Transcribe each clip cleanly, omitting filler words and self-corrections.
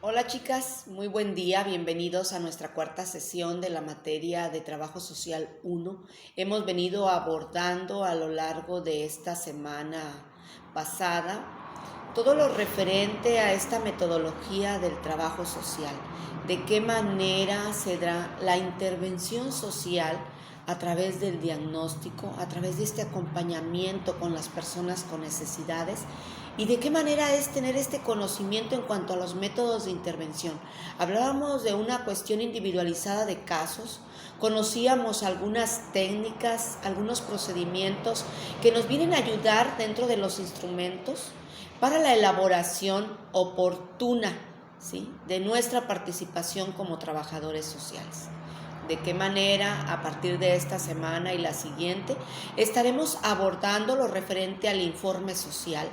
Hola chicas, muy buen día, bienvenidos a nuestra cuarta sesión de la materia de Trabajo Social 1. Hemos venido abordando a lo largo de esta semana pasada todo lo referente a esta metodología del trabajo social, de qué manera se da la intervención social a través del diagnóstico, a través de este acompañamiento con las personas con necesidades y de qué manera es tener este conocimiento en cuanto a los métodos de intervención. Hablábamos de una cuestión individualizada de casos, conocíamos algunas técnicas, algunos procedimientos que nos vienen a ayudar dentro de los instrumentos para la elaboración oportuna, ¿sí?, de nuestra participación como trabajadores sociales. De qué manera, a partir de esta semana y la siguiente, estaremos abordando lo referente al informe social,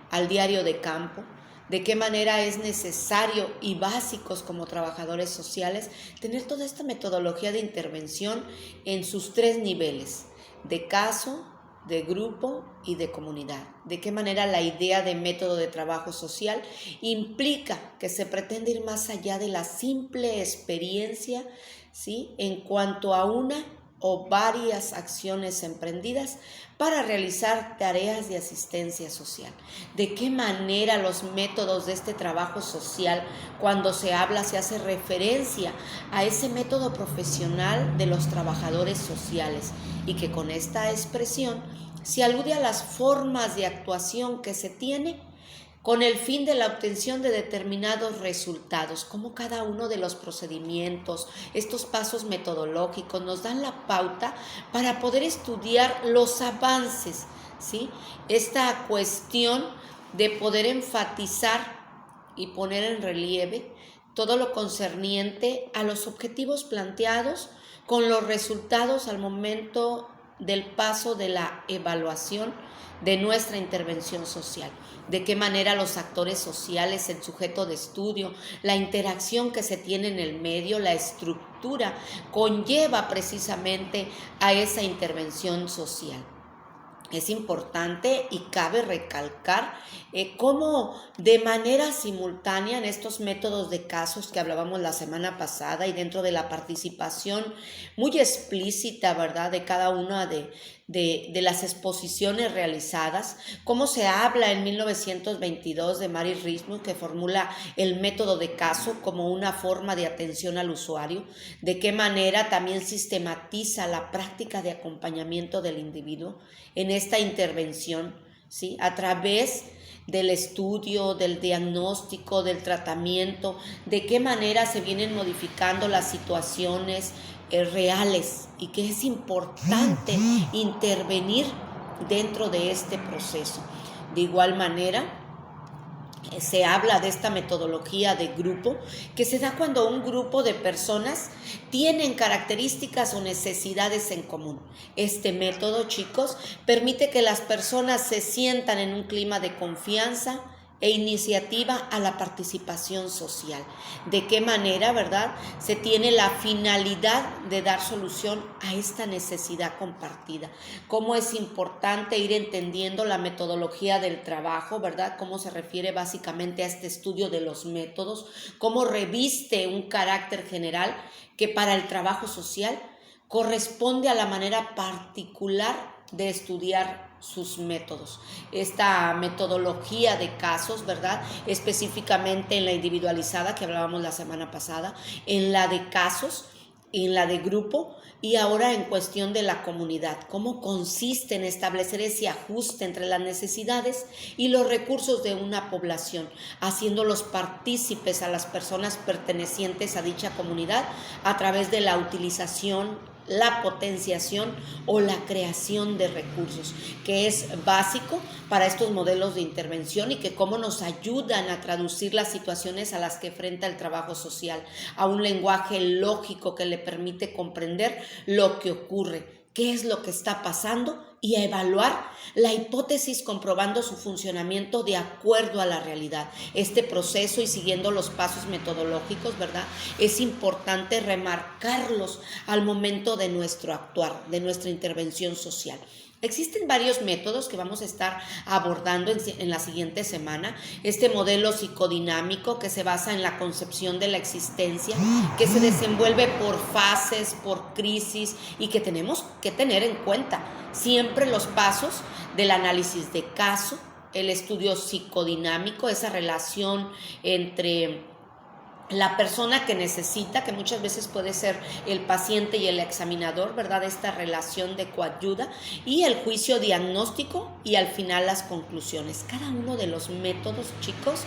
al diario de campo, de qué manera es necesario y básicos como trabajadores sociales tener toda esta metodología de intervención en sus tres niveles, de caso, de grupo y de comunidad. De qué manera la idea de método de trabajo social implica que se pretende ir más allá de la simple experiencia, ¿sí?, en cuanto a una o varias acciones emprendidas para realizar tareas de asistencia social. De qué manera los métodos de este trabajo social, cuando se habla, se hace referencia a ese método profesional de los trabajadores sociales y que con esta expresión se alude a las formas de actuación que se tiene con el fin de la obtención de determinados resultados, como cada uno de los procedimientos, estos pasos metodológicos nos dan la pauta para poder estudiar los avances, ¿sí? Esta cuestión de poder enfatizar y poner en relieve todo lo concerniente a los objetivos planteados con los resultados al momento del paso de la evaluación de nuestra intervención social. De qué manera los actores sociales, el sujeto de estudio, la interacción que se tiene en el medio, la estructura, conlleva precisamente a esa intervención social. Es importante y cabe recalcar cómo de manera simultánea en estos métodos de casos que hablábamos la semana pasada y dentro de la participación muy explícita, ¿verdad?, de cada una de las exposiciones realizadas, cómo se habla en 1922 de Mary Rismus, que formula el método de caso como una forma de atención al usuario, de qué manera también sistematiza la práctica de acompañamiento del individuo en esta intervención, ¿sí?, a través del estudio, del diagnóstico, del tratamiento, de qué manera se vienen modificando las situaciones reales y que es importante intervenir dentro de este proceso. De igual manera, se habla de esta metodología de grupo que se da cuando un grupo de personas tienen características o necesidades en común. Este método, chicos, permite que las personas se sientan en un clima de confianza e iniciativa a la participación social. ¿De qué manera, verdad?, se tiene la finalidad de dar solución a esta necesidad compartida. Cómo es importante ir entendiendo la metodología del trabajo, ¿verdad?, cómo se refiere básicamente a este estudio de los métodos, cómo reviste un carácter general que para el trabajo social corresponde a la manera particular de estudiar sus métodos. Esta metodología de casos, ¿verdad?, específicamente en la individualizada que hablábamos la semana pasada, en la de casos, en la de grupo y ahora en cuestión de la comunidad. ¿Cómo consiste en establecer ese ajuste entre las necesidades y los recursos de una población, haciéndolos partícipes a las personas pertenecientes a dicha comunidad a través de la utilización, la potenciación o la creación de recursos, que es básico para estos modelos de intervención y que cómo nos ayudan a traducir las situaciones a las que enfrenta el trabajo social a un lenguaje lógico que le permite comprender lo que ocurre, qué es lo que está pasando y a evaluar la hipótesis comprobando su funcionamiento de acuerdo a la realidad. Este proceso y siguiendo los pasos metodológicos, ¿verdad?, es importante remarcarlos al momento de nuestro actuar, de nuestra intervención social. Existen varios métodos que vamos a estar abordando en la siguiente semana. Este modelo psicodinámico que se basa en la concepción de la existencia, que se desenvuelve por fases, por crisis y que tenemos que tener en cuenta siempre los pasos del análisis de caso, el estudio psicodinámico, esa relación entre la persona que necesita, que muchas veces puede ser el paciente y el examinador, ¿verdad? Esta relación de coayuda, y el juicio diagnóstico y al final las conclusiones. Cada uno de los métodos, chicos,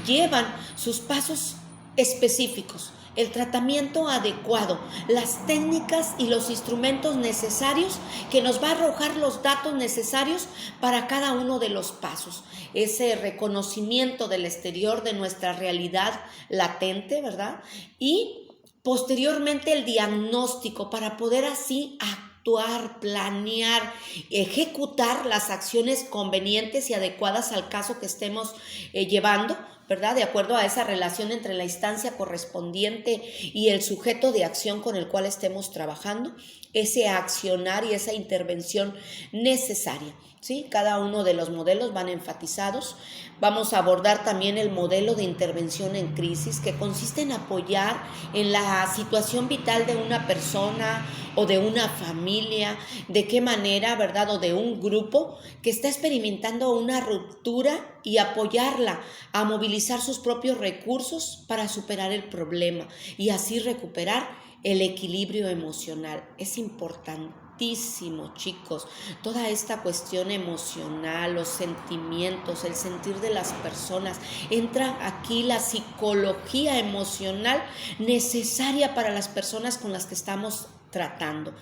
llevan sus pasos específicos, el tratamiento adecuado, las técnicas y los instrumentos necesarios que nos va a arrojar los datos necesarios para cada uno de los pasos. Ese reconocimiento del exterior de nuestra realidad latente, ¿verdad? Y posteriormente el diagnóstico para poder así actuar, planear, ejecutar las acciones convenientes y adecuadas al caso que estemos llevando, ¿verdad? De acuerdo a esa relación entre la instancia correspondiente y el sujeto de acción con el cual estemos trabajando, ese accionar y esa intervención necesaria, ¿sí? Cada uno de los modelos van enfatizados. Vamos a abordar también el modelo de intervención en crisis, que consiste en apoyar en la situación vital de una persona o de una familia, de qué manera, ¿verdad? O de un grupo que está experimentando una ruptura y apoyarla a movilizar sus propios recursos para superar el problema y así recuperar el equilibrio emocional. Es importantísimo, chicos, toda esta cuestión emocional, los sentimientos, el sentir de las personas. Entra aquí la psicología emocional necesaria para las personas con las que estamos tratando.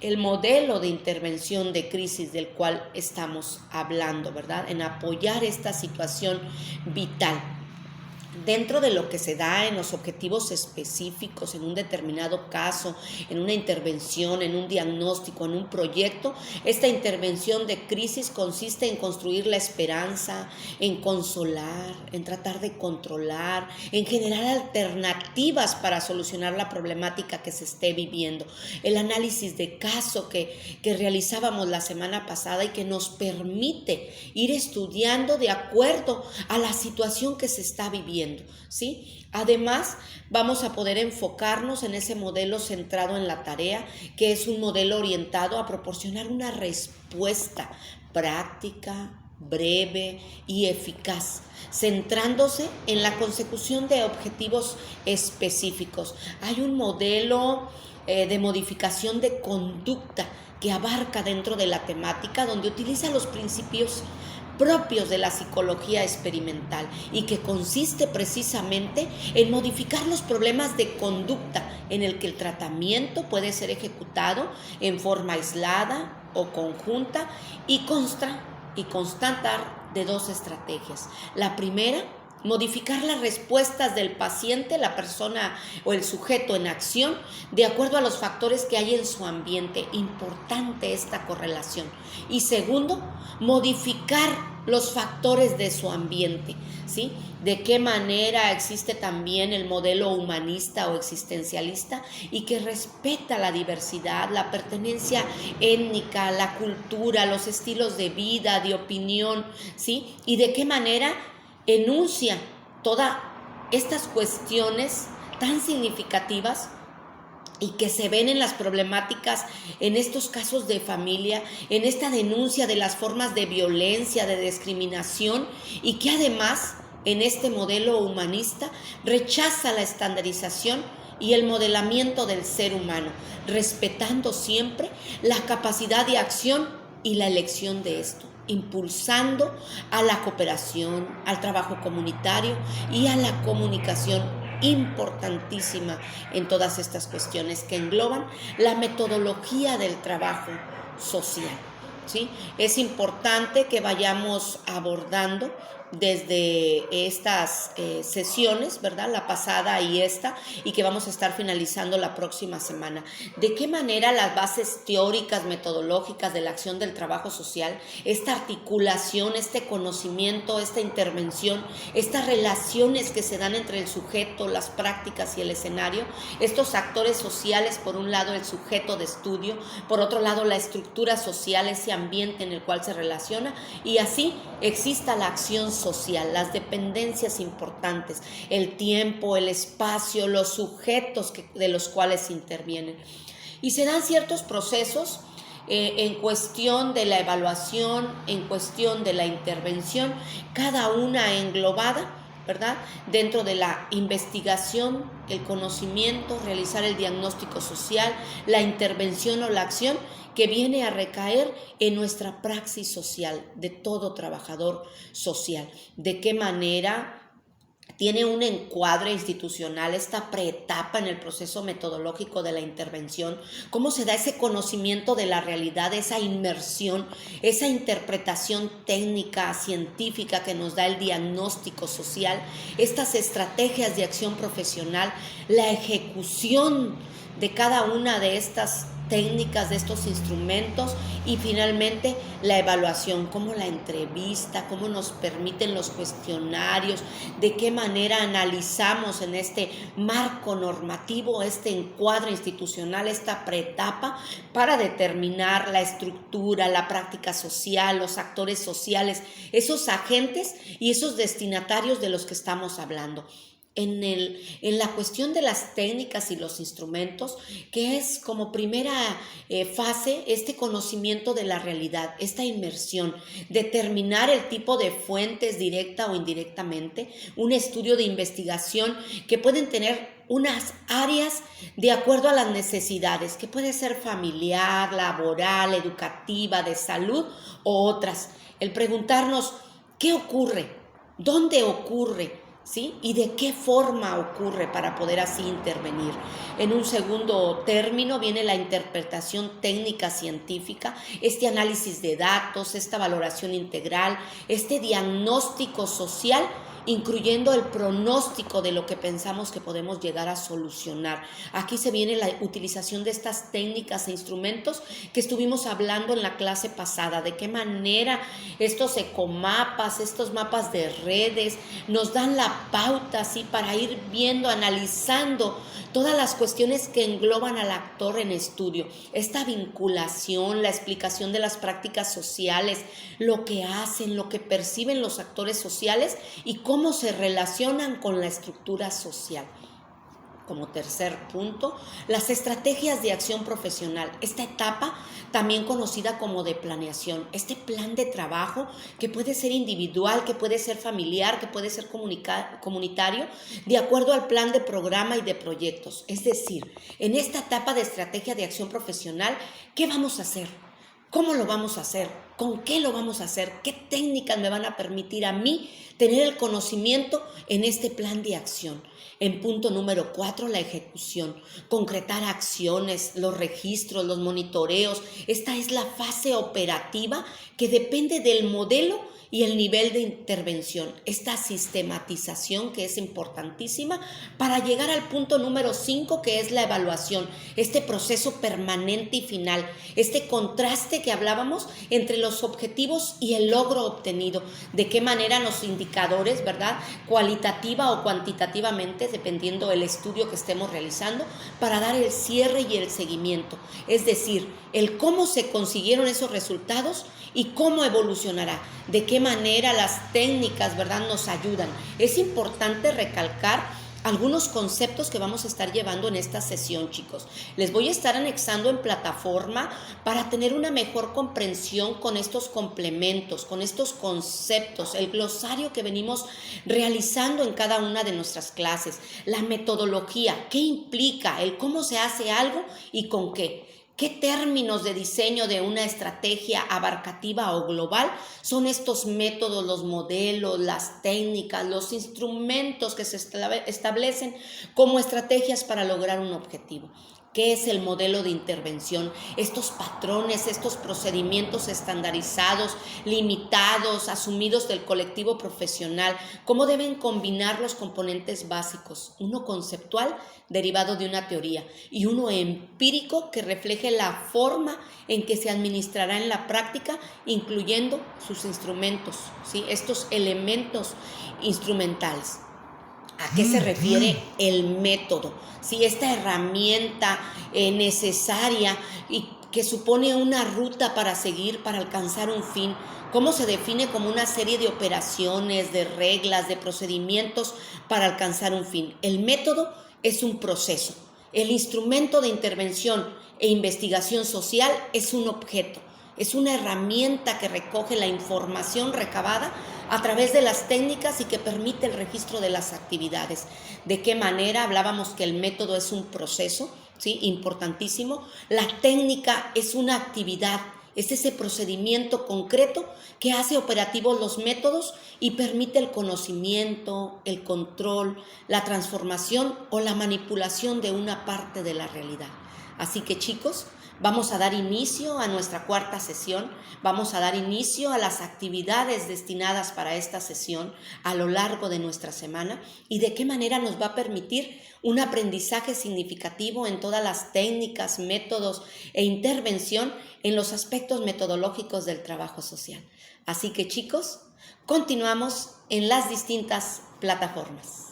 El modelo de intervención de crisis del cual estamos hablando, ¿verdad? En apoyar esta situación vital. Dentro de lo que se da en los objetivos específicos, en un determinado caso, en una intervención, en un diagnóstico, en un proyecto, esta intervención de crisis consiste en construir la esperanza, en consolar, en tratar de controlar, en generar alternativas para solucionar la problemática que se esté viviendo. El análisis de caso que realizábamos la semana pasada y que nos permite ir estudiando de acuerdo a la situación que se está viviendo, ¿sí? Además, vamos a poder enfocarnos en ese modelo centrado en la tarea, que es un modelo orientado a proporcionar una respuesta práctica, breve y eficaz, centrándose en la consecución de objetivos específicos. Hay un modelo de modificación de conducta que abarca dentro de la temática, donde utiliza los principios propios de la psicología experimental y que consiste precisamente en modificar los problemas de conducta en el que el tratamiento puede ser ejecutado en forma aislada o conjunta y constatar de dos estrategias. La primera, modificar las respuestas del paciente, la persona o el sujeto en acción, de acuerdo a los factores que hay en su ambiente. Importante esta correlación. Y segundo, modificar los factores de su ambiente, ¿sí? De qué manera existe también el modelo humanista o existencialista y que respeta la diversidad, la pertenencia étnica, la cultura, los estilos de vida, de opinión, ¿sí? Y de qué manera enuncia todas estas cuestiones tan significativas y que se ven en las problemáticas, en estos casos de familia, en esta denuncia de las formas de violencia, de discriminación, y que además en este modelo humanista rechaza la estandarización y el modelamiento del ser humano, respetando siempre la capacidad de acción y la elección de esto, impulsando a la cooperación, al trabajo comunitario y a la comunicación, importantísima en todas estas cuestiones que engloban la metodología del trabajo social, ¿sí? Es importante que vayamos abordando desde estas sesiones, ¿verdad? La pasada y esta, y que vamos a estar finalizando la próxima semana. ¿De qué manera las bases teóricas, metodológicas de la acción del trabajo social, esta articulación, este conocimiento, esta intervención, estas relaciones que se dan entre el sujeto, las prácticas y el escenario, estos actores sociales, por un lado el sujeto de estudio, por otro lado la estructura social, ese ambiente en el cual se relaciona, y así exista la acción social, las dependencias importantes, el tiempo, el espacio, los sujetos de los cuales intervienen. Y se dan ciertos procesos en cuestión de la evaluación, en cuestión de la intervención, cada una englobada, ¿verdad? Dentro de la investigación, el conocimiento, realizar el diagnóstico social, la intervención o la acción que viene a recaer en nuestra praxis social de todo trabajador social. ¿De qué manera tiene un encuadre institucional esta preetapa en el proceso metodológico de la intervención? ¿Cómo se da ese conocimiento de la realidad, esa inmersión, esa interpretación técnica, científica que nos da el diagnóstico social, estas estrategias de acción profesional, la ejecución de cada una de estas técnicas, de estos instrumentos, y finalmente la evaluación, cómo la entrevista, cómo nos permiten los cuestionarios, de qué manera analizamos en este marco normativo, este encuadre institucional, esta preetapa para determinar la estructura, la práctica social, los actores sociales, esos agentes y esos destinatarios de los que estamos hablando. En la cuestión de las técnicas y los instrumentos, que es como primera fase este conocimiento de la realidad, esta inmersión, determinar el tipo de fuentes directa o indirectamente, un estudio de investigación que pueden tener unas áreas de acuerdo a las necesidades, que puede ser familiar, laboral, educativa, de salud o otras. El preguntarnos, ¿qué ocurre? ¿Dónde ocurre? ¿Sí? ¿Y de qué forma ocurre para poder así intervenir? En un segundo término viene la interpretación técnica científica, este análisis de datos, esta valoración integral, este diagnóstico social, incluyendo el pronóstico de lo que pensamos que podemos llegar a solucionar. Aquí se viene la utilización de estas técnicas e instrumentos que estuvimos hablando en la clase pasada, de qué manera estos ecomapas, estos mapas de redes nos dan la pauta así para ir viendo, analizando todas las cuestiones que engloban al actor en estudio, esta vinculación, la explicación de las prácticas sociales, lo que hacen, lo que perciben los actores sociales y cómo se relacionan con la estructura social. Como tercer punto, las estrategias de acción profesional, esta etapa también conocida como de planeación, este plan de trabajo que puede ser individual, que puede ser familiar, que puede ser comunitario, de acuerdo al plan de programa y de proyectos. Es decir, en esta etapa de estrategia de acción profesional, ¿qué vamos a hacer? ¿Cómo lo vamos a hacer? ¿Con qué lo vamos a hacer? ¿Qué técnicas me van a permitir a mí tener el conocimiento en este plan de acción? En punto número 4, la ejecución, concretar acciones, los registros, los monitoreos. Esta es la fase operativa que depende del modelo y el nivel de intervención, esta sistematización que es importantísima para llegar al punto número 5, que es la evaluación, este proceso permanente y final, este contraste que hablábamos entre los objetivos y el logro obtenido, de qué manera los indicadores, ¿verdad?, cualitativa o cuantitativamente, dependiendo del estudio que estemos realizando, para dar el cierre y el seguimiento, es decir, el cómo se consiguieron esos resultados y cómo evolucionará, de qué manera las técnicas, ¿verdad?, nos ayudan. Es importante recalcar algunos conceptos que vamos a estar llevando en esta sesión, chicos. Les voy a estar anexando en plataforma para tener una mejor comprensión con estos complementos, con estos conceptos, el glosario que venimos realizando en cada una de nuestras clases, la metodología, qué implica, el cómo se hace algo y con qué. ¿Qué términos de diseño de una estrategia abarcativa o global son estos métodos, los modelos, las técnicas, los instrumentos que se establecen como estrategias para lograr un objetivo? ¿Qué es el modelo de intervención? Estos patrones, estos procedimientos estandarizados, limitados, asumidos del colectivo profesional, ¿cómo deben combinar los componentes básicos? Uno conceptual, derivado de una teoría, y uno empírico que refleje la forma en que se administrará en la práctica, incluyendo sus instrumentos, ¿sí? Estos elementos instrumentales. ¿A qué se refiere el método? ¿Sí? Esta herramienta necesaria y que supone una ruta para seguir, para alcanzar un fin. ¿Cómo se define? Como una serie de operaciones, de reglas, de procedimientos para alcanzar un fin. El método es un proceso. El instrumento de intervención e investigación social es un objeto. Es una herramienta que recoge la información recabada a través de las técnicas y que permite el registro de las actividades. ¿De qué manera? Hablábamos que el método es un proceso, ¿sí? Importantísimo. La técnica es una actividad, es ese procedimiento concreto que hace operativos los métodos y permite el conocimiento, el control, la transformación o la manipulación de una parte de la realidad. Así que, chicos, vamos a dar inicio a nuestra cuarta sesión, vamos a dar inicio a las actividades destinadas para esta sesión a lo largo de nuestra semana y de qué manera nos va a permitir un aprendizaje significativo en todas las técnicas, métodos e intervención en los aspectos metodológicos del trabajo social. Así que, chicos, continuamos en las distintas plataformas.